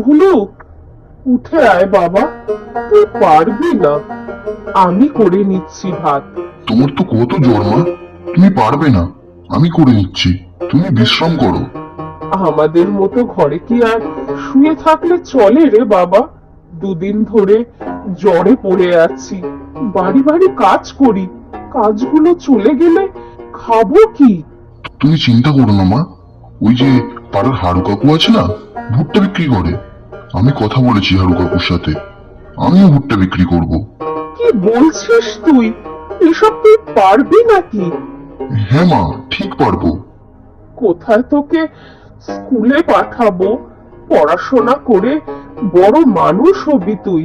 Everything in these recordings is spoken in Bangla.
ভুলু, উঠে আয় বাবা, তুই পারবি না। আমি করে নিচ্ছি ভাত। তোমার তো কত জ্বর মা, তুমি পারবে না, আমি করে নিচ্ছি, তুমি বিশ্রাম করো। আমাদের মতো ঘরে কি আর শুয়ে থাকলে চলে রে বাবা? দুদিন ধরে জ্বরে পড়ে আছি, বাড়ি বাড়ি কাজ করি, কাজগুলো চলে গেলে খাবো কি? তুমি চিন্তা করো না মা, ওই যে পাড়ার হারু কাকু আছে না, ভুট্টা বিক্রি করে, আমি কথা বলেছি হারু কাকুর সাথে, আমিও ভুট্টা বিক্রি করব। কি বলছিস তুই? এসব তুই পারবি নাকি? হ্যাঁ মা, ঠিক পারবো। কোথায় তোকে স্কুলে পাঠাবো? পড়াশোনা করে বড় মানুষ হবি তুই।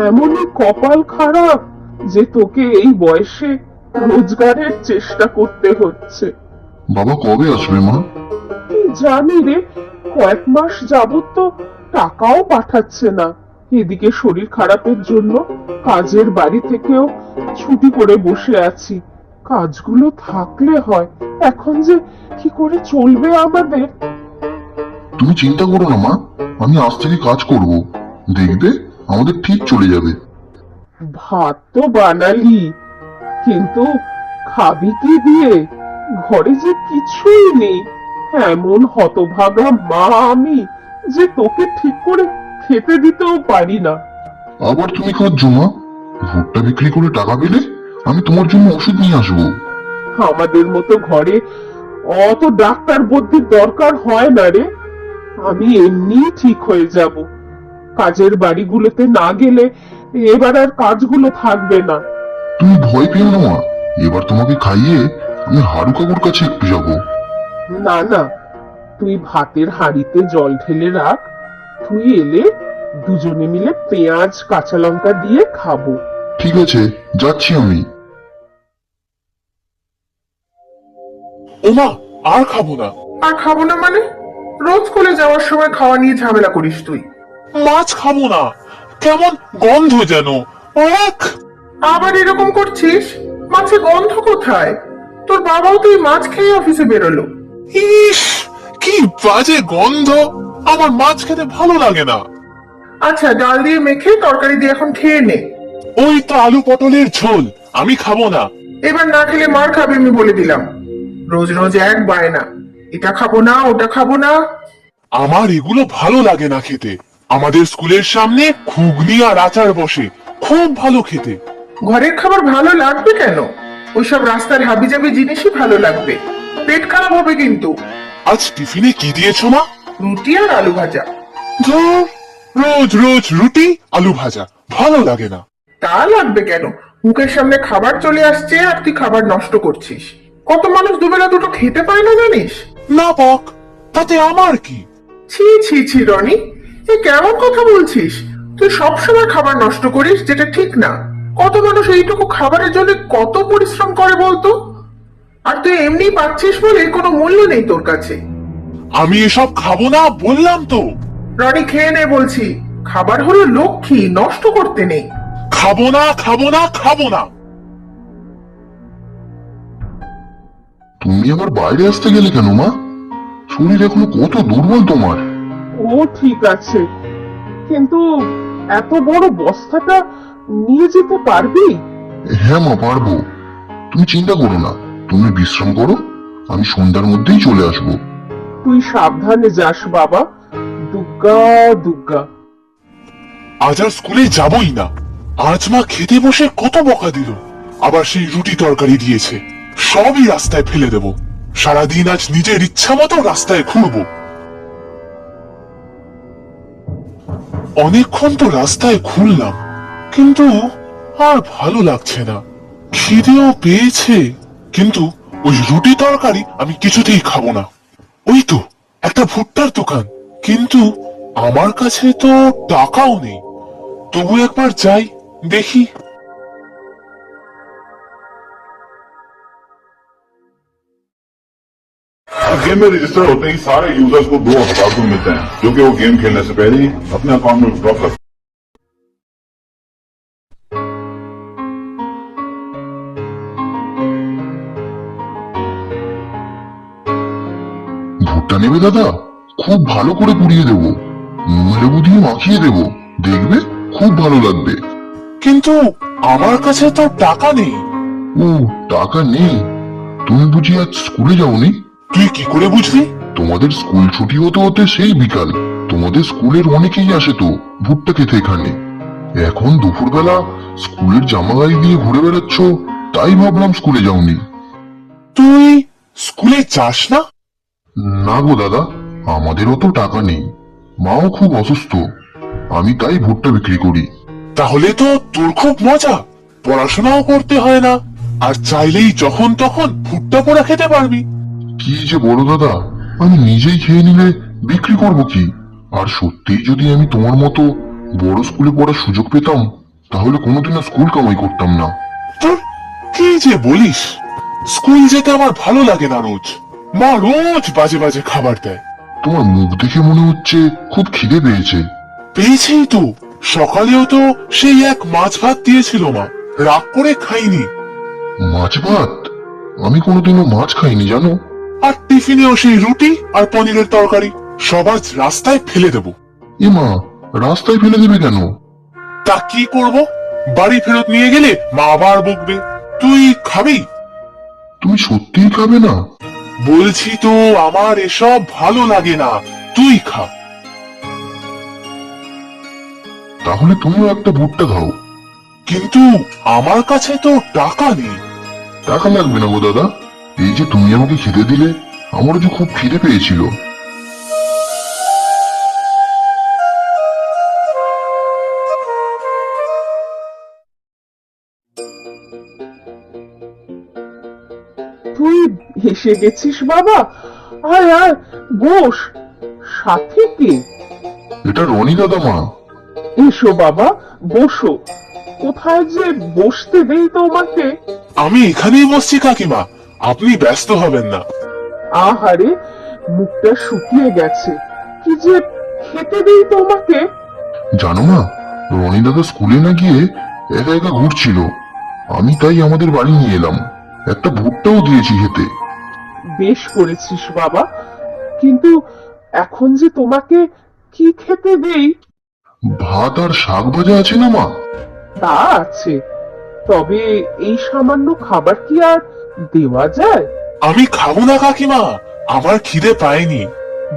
এমনই কপাল খারাপ যে তোকে এই বয়সে রোজগারের চেষ্টা করতে হচ্ছে। বাবা কবে আসবে মা? কি জানি রে, কয়েক মাস যাবত তো টাকাও পাঠাচ্ছে না। এদিকে শরীর খারাপের জন্য কাজের বাড়ি থেকেও ছুটি করে বসে আছি। কাজগুলো থাকলে হয়, এখন যে কি করে চলবে আমাদের? তুমি চিন্তা করো না মা, আমি আজ থেকে কাজ করব, দেখবে আমাদের ঠিক চলে যাবে। ভাত তো বানালি, কিন্তু খাবি কি দিয়ে? ঘরে যে কিছুই নেই। এমন হতভাগা মা আমি যে তোকে ঠিক করে খেতে দিতেও পারি না। আবার তুমি খাচ্ছ মা? ভুট্টা বিক্রি করে টাকা পেলে আমি তোমার জন্য ওষুধ নিয়ে আসবো। আমাদের মতো ঘরে অত ডাক্তার বুদ্ধির দরকার হয় না রে। আমি এমনি ঠিক হয়ে যাব। কাজের বাড়িগুলোতে না গেলে এবার আর কাজগুলো থাকবে না। তুমি ভয় পেও না মা, এবার তোমাকে খাইয়ে আমি হারু কাকুর কাছে একটু যাবো। না না, তুই ভাতের হাঁড়িতে জল ঢেলে রাখ। তুই এলে দুজনে মিলে পেঁয়াজ কাঁচা লঙ্কা দিয়ে খাবো। ঠিক আছে, যাচ্ছি আমি। ওমা, আর খাবো না। আর খাবো না মানে? রোজ স্কুলে যাওয়ার সময় খাওয়া নিয়ে ঝামেলা করিস তুই। মাছ খাবো না, কেমন গন্ধ যেন। এক আবার এরকম করছিস? মাছে গন্ধ কোথায়? তোর বাবাও তো এই মাছ খেয়ে অফিসে বেরোলো। ইস, কি বাজে গন্ধ, আমার মাছ খেতে ভালো লাগে না। আচ্ছা, ডাল দিয়ে মেখে তরকারি দিয়ে এখন খেয়ে নে। ওই তো আলু পটলের ঝোল, আমি খাবো না। এবার না খেলে মার খাবে, আমি বলে দিলাম। রোজ রোজ এক বায়না, এটা খাবো না ওটা খাবো না। আমার এগুলো ভালো লাগে না খেতে। আমাদের স্কুলের সামনে ঘুগনি আর আচার বসে, খুব ভালো খেতে। ঘরের খাবার ভালো লাগবে কেন? ওইসব রাস্তার হাবিজাবি জিনিসই ভালো লাগবে। পেট খারাপ হবে কিন্তু। আজ টিফিনে কি দিয়েছো মা? রুটি আর আলু ভাজা। ধুর, রোজ রোজ রুটি আলু ভাজা ভালো লাগে না। তা লাগবে কেন? মুখের সামনে খাবার চলে আসছে আর তুই খাবার নষ্ট করছিস। কত মানুষ দুবেলা দুটো খেতে পায় না জানিস? না পাক, তাতে আমার কি? ছি ছি ছি রনি, এ কেমন কথা বলছিস? তুই সবসময় খাবার নষ্ট করিস, যেটা ঠিক না। কত মানুষ এইটুকু খাবারের জন্য কত পরিশ্রম করে বলতো? আর তুই এমনি পাচ্ছিস বলে কোনো মূল্য নেই তোর কাছে। আমি এসব খাবো না বললাম তো। রনি, খেয়ে নে বলছি। খাবার হলো লক্ষ্মী, নষ্ট করতে নেই। খাবো না, খাবো না, খাবো না। তুমি আবার বাইরে আসতে গেলে কেন মা? শরীর এখনো কত দুর্বল তোমার। ও ঠিক আছে, কিন্তু এত বড় বস্তাটা নিয়ে যেতে পারবি? হ্যাঁ মা, পারবো, তুমি চিন্তা করো না, তুমি বিশ্রাম করো, আমি সন্ধ্যার মধ্যেই চলে আসবো। তুই সাবধানে যাস বাবা। দুগ্গা দুগ্গা। আজ আর স্কুলে যাবই না। আজ মা খেতে বসে কত বকা দিল, আবার সেই রুটি তরকারি দিয়েছে, সবই রাস্তায় ফেলে দেব। সারাদিন আজ নিজের ইচ্ছা মতো রাস্তায় ঘুরবো। অনেকক্ষণ তো রাস্তায় ঘুরলাম, কিন্তু আর ভালো লাগছে না। খিদেও পেয়েছে, কিন্তু ওই রুটি তরকারি আমি কিছুতেই খাবো না। ওই তো একটা ভুট্টার দোকান, কিন্তু আমার কাছে তো টাকাও নেই। তবু একবার যাই, দেখি। गेम में रजिस्टर होते ही सारे यूजर्स को 2,000 रुपए मिलते हैं, जो कि वो गेम खेलने से पहले ही अपने अकाउंट में विड्रॉ कर। ভুট্টা নেবে দাদা? খুব ভালো করে পুড়িয়ে দেবো। নুন লেবু দিয়ে মাখিয়ে দেবো, দেখবে খুব ভালো লাগবে। কিন্তু আমার কাছে তো টাকা নেই। ও, টাকা নেই? তুমি বুঝি আজ স্কুলে যাওনি? তুই কি করে বুঝলি? তোমাদের স্কুল ছুটি হতে হতে সেই বিকাল। তোমাদের স্কুলের অনেকেই আসে তো ভুট্টা খেতে এখানে। এখন দুপুরবেলা স্কুলের জামা গায়ে দিয়ে ঘুরে বেড়াচ্ছ, তাই ভাবলাম স্কুলে যাওনি। তুই স্কুলে যাস না? না গো দাদা, আমাদেরও তো টাকা নেই, মাও খুব অসুস্থ, আমি তাই ভুট্টা বিক্রি করি। তাহলে তো তোর খুব মজা, পড়াশোনাও করতে হয় না, আর চাইলেই যখন তখন ভুট্টা পোড়া খেতে পারবি। কি যে বলো দাদা, আমি নিজেই খেয়ে নিলে বিক্রি করব কি? আর সত্যিই যদি আমি তোমার মতো বড় স্কুলে পড়ার সুযোগ পেতাম, তাহলে কোনোদিনও স্কুল কামাই করতাম না। তোর কি যে বলিস, স্কুল যেতে আমার ভালো লাগে না। রোজ মা রোজ বাজে বাজে খাবার দেয়। তোমার মুখ দেখে মনে হচ্ছে খুব খিদে পেয়েছে। পেয়েছেই তো, সকালেও তো সেই এক মাছ ভাত দিয়েছিল মা, রাগ করে খাইনি। মাছ ভাত? আমি কোনোদিনও মাছ খাইনি জানো। আর টিফিনেও সেই রুটি আর পনিরের তরকারি, সব আজ রাস্তায় ফেলে দেবো। এ মা, রাস্তায় ফেলে দেবে কেন? তা কি করব, বাড়ি ফেরত নিয়ে গেলে মা আবার বকবে। তুই খাবি? তুমি সত্যিই খাবে না? বলছি তো আমার এসব ভালো লাগে না, তুই খা। তাহলে তুমিও একটা ভুট্টা খাও। কিন্তু আমার কাছে তো টাকা নেই। টাকা লাগবে না গো দাদা, এই যে তুমি আমাকে খেতে দিলে, আমারও যে খুব খিদে পেয়েছিল। তুই এসে গেছিস বাবা, আয় আয় বস। সাথে কে? এটা রনি দাদা মা। এসো বাবা, বসো। কোথায় যে বসতে দেই তোমাকে? আমি এখানেই বসছি কাকিমা, আপনি ব্যস্ত হবেন না। আহারে, মুখটা শুকিয়ে গেছে, কি যে খেতে দেই তোমাকে? জানো মা, রনি দাদা স্কুলে না গিয়ে একা একা ঘুরছিল, আমি তাই আমাদের বাড়ি নিয়ে এলাম, একটা ভুট্টাও দিয়েছি খেতে। বেশ করেছিস বাবা, কিন্তু এখন যে তোমাকে কি খেতে দেই? ভাত আর শাক ভাজা আছে না মা? তা আছে, তবে এই সামান্য খাবার কি আর দেওয়া যায়? আমি খাবো না কাকিমা, আমার খিদে পায়নি।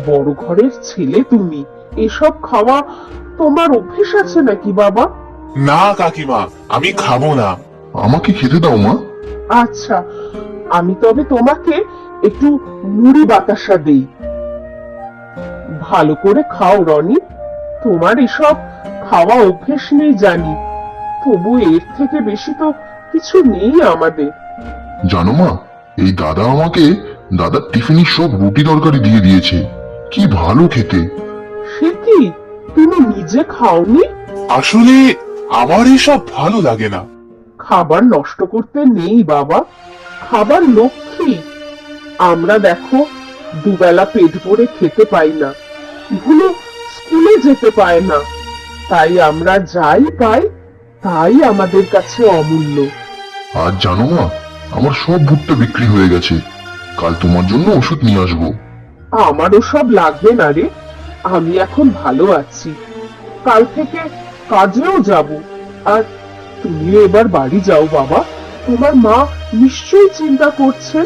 বড় ঘরের ছেলে তুমি, এসব খাওয়া তোমার অভ্যেস আছে নাকি বাবা? না কাকিমা, আমি খাবো না। আমাকে খেতে দাও মা। আচ্ছা, আমি তবে তোমাকে একটু মুড়ি বাতাসা দেই। ভালো করে খাও রনি, তোমার এসব খাওয়া অভ্যেস নেই জানি, তবু এর থেকে বেশি তো কিছু নেই আমাদের। জানো মা, এই দাদা আমাকে দাদার টিফিনের সব রুটি তরকারি দিয়ে দিয়েছে, কি ভালো খেতে। সে কি, তুমি নিজে খাওনি? আসলে আমার এসব ভালো লাগে না। খাবার নষ্ট করতে নেই বাবা, খাবার লক্ষ্মী। আমরা দেখো দুবেলা পেট ভরে খেতে পাই না, ভুলে স্কুলে যেতে পায় না, তাই আমরা যাই পাই তাই আমাদের কাছে অমূল্য। আজ জানো মা, আমার সব ভুট্টা বিক্রি হয়ে গেছে, কাল তোমার জন্য ওষুধ নিয়ে আসবো। আমারও সব লাগবে না রে, আমি এখন ভালো আছি, কাল থেকে কাজেও যাব। আর তুমিও এবার বাড়ি যাও বাবা, তোমার মা নিশ্চয়ই চিন্তা করছেন,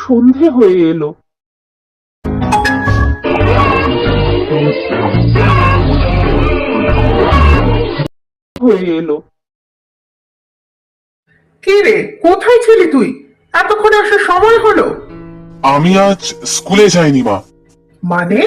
সন্ধে হয়ে এলো। হয়ে এলো। কি রে, কোথায় ছিলি তুই? এতক্ষণে আসার সময় হলো? আমি আজ স্কুলে যাইনি মা। মানে